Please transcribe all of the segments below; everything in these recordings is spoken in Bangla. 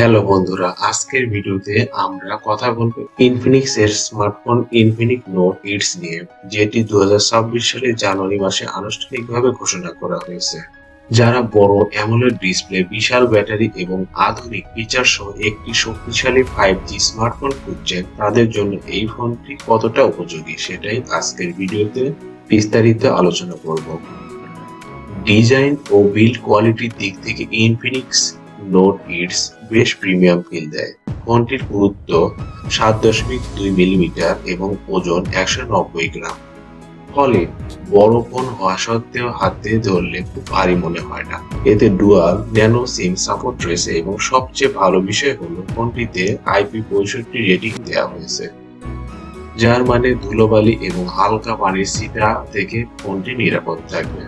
হ্যালো বন্ধুরা, আজকের ভিডিওতে আমরা কথা বলবো ইনফিনিক্স এর স্মার্টফোন ইনফিনিক্স নোট ইটস নিয়ে, যেটি 2026 সালের জানুয়ারি মাসে আনুষ্ঠানিকভাবে ঘোষণা করা হয়েছে। যারা বড় অ্যামোলেড ডিসপ্লে, বিশাল ব্যাটারি এবং আধুনিক ফিচার সহ একটি শক্তিশালী 5G স্মার্টফোন খুঁজছেন, তাদের জন্য এই ফোনটি কতটা উপযোগী সেটাই আজকের ভিডিওতে বিস্তারিত আলোচনা করব। ডিজাইন ও বিল্ড কোয়ালিটির দিক থেকে ইনফিনিক্স নোট ইটস বেশ প্রিমিয়াম ফিল দেয়। ফোনটির পুরুত্ব 7.2 মিলিমিটার এবং ওজন 190 গ্রাম। ফলে বড় ফোন হওয়া সত্ত্বেও হাতে ধরলে খুব ভারী মনে হয় না। এতে ডুয়াল ন্যানো সিম সাপোর্ট রয়েছে এবং সবচেয়ে ভালো বিষয় হলো ফোনটিতে IP65 রেটিং দেওয়া হয়েছে, যার মানে ধুলোবালি এবং হালকা পানির ছিটা থেকে ফোনটি নিরাপদ থাকবে।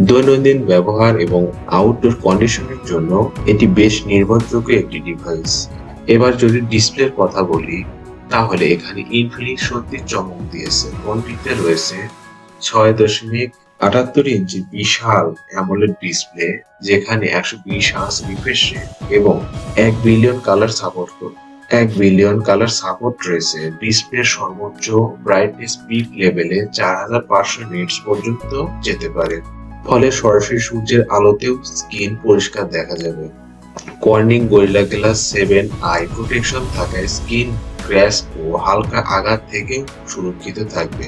দৈনন্দিন ব্যবহার এবং আউটডোর কন্ডিশনের জন্য এটি বেশ নির্ভরযোগ্য একটি ডিভাইস। এবার যদি ডিসপ্লের কথা বলি, তাহলে এখানে ইনফিনিক্স সত্যি চমক দিয়েছে। ফোনটিতে রয়েছে 6.78 ইঞ্চি বিশাল অ্যামোলেড ডিসপ্লে, যেখানে 120 হার্জ রিফ্রেশ রেট এবং 1 বিলিয়ন কালার সাপোর্ট রয়েছে। ডিসপ্লের সর্বোচ্চ ব্রাইটনেস পিক লেভেলে 4500 নিটস পর্যন্ত যেতে পারে, ফলে সরাসরি সূর্যের আলোতেও স্ক্রিন পরিষ্কার দেখা যাবে। Corning gorilla glass 7 I protection থাকায় স্ক্রিন ক্র্যাশ ও হালকা আঘাত থেকে সুরক্ষিত থাকবে।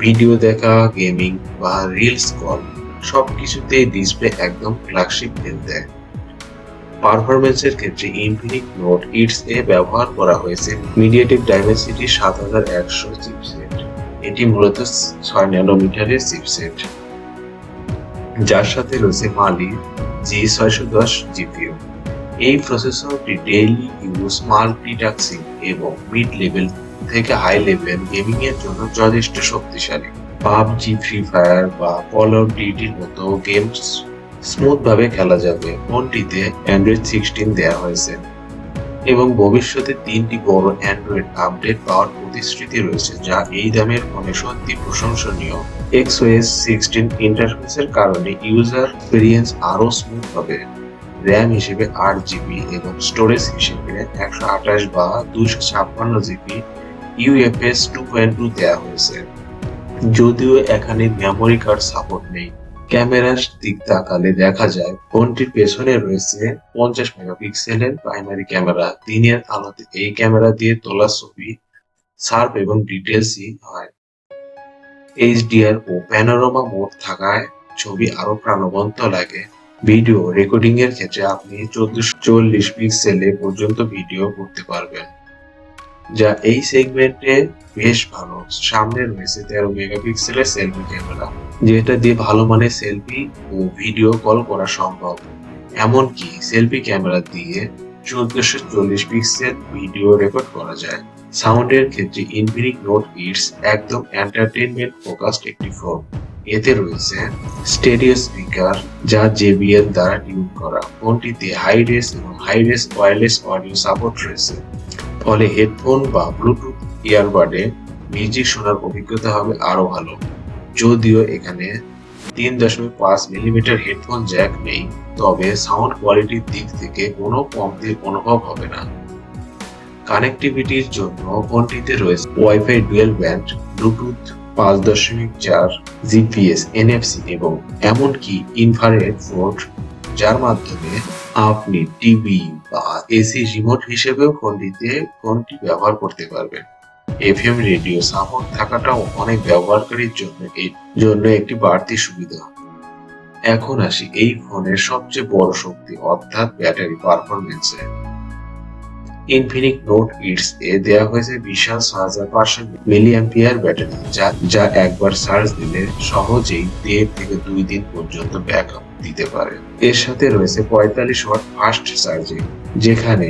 ভিডিও দেখা, গেমিং বা রিলস কল সবকিছুতেই ডিসপ্লে একদম ফ্ল্যাগশিপ ফিল দেয়। পারফরমেন্সের ক্ষেত্রে ইনফিনিক্স নোট ইটস এ ব্যবহার করা হয়েছে মিডিয়াটেক ডাইমেনসিটি 7100 চিপসেট। এটি মূলত 6 ন্যানোমিটারের চিপসেট, যার সাথে রয়েছে মালি G610 জিপিইউ। এই প্রসেসরটি ডেইলি ইউজ, মাল্টিটাস্কিং এবং মিড লেভেল থেকে হাই লেভেল গেমিং এর জন্য যথেষ্ট শক্তিশালী। পাবজি, ফ্রি ফায়ার বা কল অফ ডিউটির মতো গেম স্মুথ ভাবে খেলা যাবে। ফোনটিতে অ্যান্ড্রয়েড 16 দেওয়া হয়েছে এবং ভবিষ্যতে 3টি বড় অ্যান্ড্রয়েড আপডেট পাওয়ার প্রতিশ্রুতি রয়েছে, যা এই দামের ফোনে সত্যি প্রশংসনীয়। XOS 16 ইন্টারফেসের কারণে ইউজার এক্সপেরিয়েন্স আরো স্মুথ হবে। র্যাম হিসেবে 8GB এবং স্টোরেজ হিসেবে 128 বা 256 জিবি UFS 2.2 দেওয়া হয়েছে, যদিও এখানে মেমোরি কার্ড সাপোর্ট নেই। ক্যামেরার দিক তাকালে দেখা যায় ফোনটির পেছনে রয়েছে 50 মেগাপিক্সেলের প্রাইমারি ক্যামেরা। দিনের আলোতে এই ক্যামেরা দিয়ে তোলা ছবি শার্প এবং ডিটেলসই হয়। HDR ও প্যানোরামা মোড থাকায় ছবি আরো প্রাণবন্ত লাগে। ভিডিও রেকর্ডিং এর ক্ষেত্রে আপনি 1440 পিক্সেলে পর্যন্ত ভিডিও করতে পারবেন, যা এই সেগমেন্টে বেশ ভালো। সামনে রয়েছে 13 মেগাপিক্সেলের সেলফি ক্যামেরা, যেটা দিয়ে ভালো মানের সেলফি ও ভিডিও কল করা সম্ভব। এমনকি সেলফি ক্যামেরা দিয়ে 1440 পিক্সেল ভিডিও রেকর্ড করা যায়। সাউন্ডের ক্ষেত্রে ইনফিনিক্স নোট ইটস একদম এন্টারটেইনমেন্ট ফোকাসড একটি ফোন। এতে রয়েছে স্টেরিও স্পিকার, যা JBL দ্বারা টিউন করা। ফোনটিতে হাই রেস এবং high res wireless audio support রয়েছে, ফলে হেডফোন বা ব্লুটুথ ইয়ারবাডে মিউজিক শোনার অভিজ্ঞতা হবে আরো ভালো। যদিও এখানে 3.5 মিলিমিটার হেডফোন জ্যাক নেই, তবে সাউন্ড কোয়ালিটির দিক থেকে কোনো কমতি অনুভব হবে না। কানেক্টিভিটির জন্য ফোনটিতে রয়েছে wifi dual band, Bluetooth 5.4, GPS, NFC এবং এমনকি ইনফ্রারেড পোর্ট, যার মাধ্যমে আপনি টিভি বা এসি রিমোট হিসেবেও ফোনটি ব্যবহার করতে পারবেন। FM রেডিও সাপোর্ট থাকাটাও অনেক ব্যবহারকারীর জন্য একটি বাড়তি সুবিধা। এখন আসি এই ফোনের সবচেয়ে বড় শক্তি, অর্থাৎ ব্যাটারি পারফরমেন্সে। ইনফিনিক্স নোট ইটস এ দেওয়া হয়েছে বিশাল 6500 মিলিঅ্যাম্পিয়ার ব্যাটারি, যা একবার চার্জ দিলে সহজেই 1.5 থেকে 2 দিন পর্যন্ত ব্যাকআপ দিতে পারে। এর সাথে রয়েছে 45 ওয়াট ফাস্ট চার্জিং, যেখানে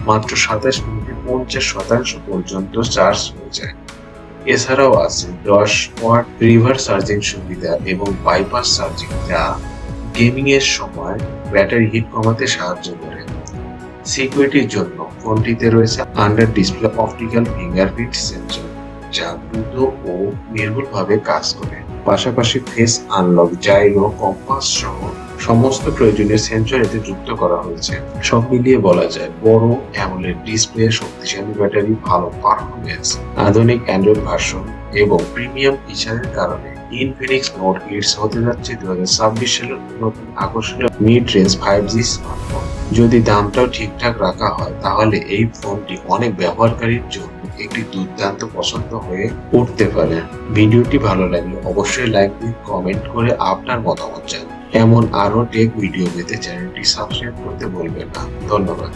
মাত্র 27 মিনিটে 50% পর্যন্ত চার্জ হয়ে যায়। এছাড়াও আছে 10 ওয়াট রিভার্স চার্জিং সুবিধা এবং বাইপাস চার্জিং, যা গেমিং এর সময় ব্যাটারি হিট কমাতে সাহায্য করে। সিকিউরিটির জন্য ফোনটিতে রয়েছে under display optical fingerprint sensor, যা দ্রুত ও নির্ভুলভাবে কাজ করে। পাশাপাশি ফেস আনলক, জাইরো, কম্পাস সহ সমস্ত প্রয়োজনীয় সেন্সর এতে যুক্ত করা হয়েছে। সব মিলিয়ে বলা যায় বড় অ্যামোলেড ডিসপ্লে, শক্তিশালী ব্যাটারি, ভালো পারফরমেন্স, আধুনিক অ্যান্ড্রয়েড ভার্সন এবং প্রিমিয়াম ফিচারের কারণে ইনফিনিক্স নোট এইট হতে যাচ্ছে 2026 সালের নতুন আকর্ষণীয় মিড রেঞ্জ 5G স্মার্টফোন। যদি দামটাও ঠিকঠাক রাখা হয় তাহলে এই ফোনটি অনেক ব্যবহারকারীর জন্য একটি দুর্দান্ত পছন্দ হয়ে উঠতে পারে। ভিডিওটি ভালো লাগলে অবশ্যই লাইক দিন, কমেন্ট করে আপনার মতামত জানান। এমন আরো টেক ভিডিও পেতে চ্যানেলটি সাবস্ক্রাইব করতে ভুলবেন না। ধন্যবাদ।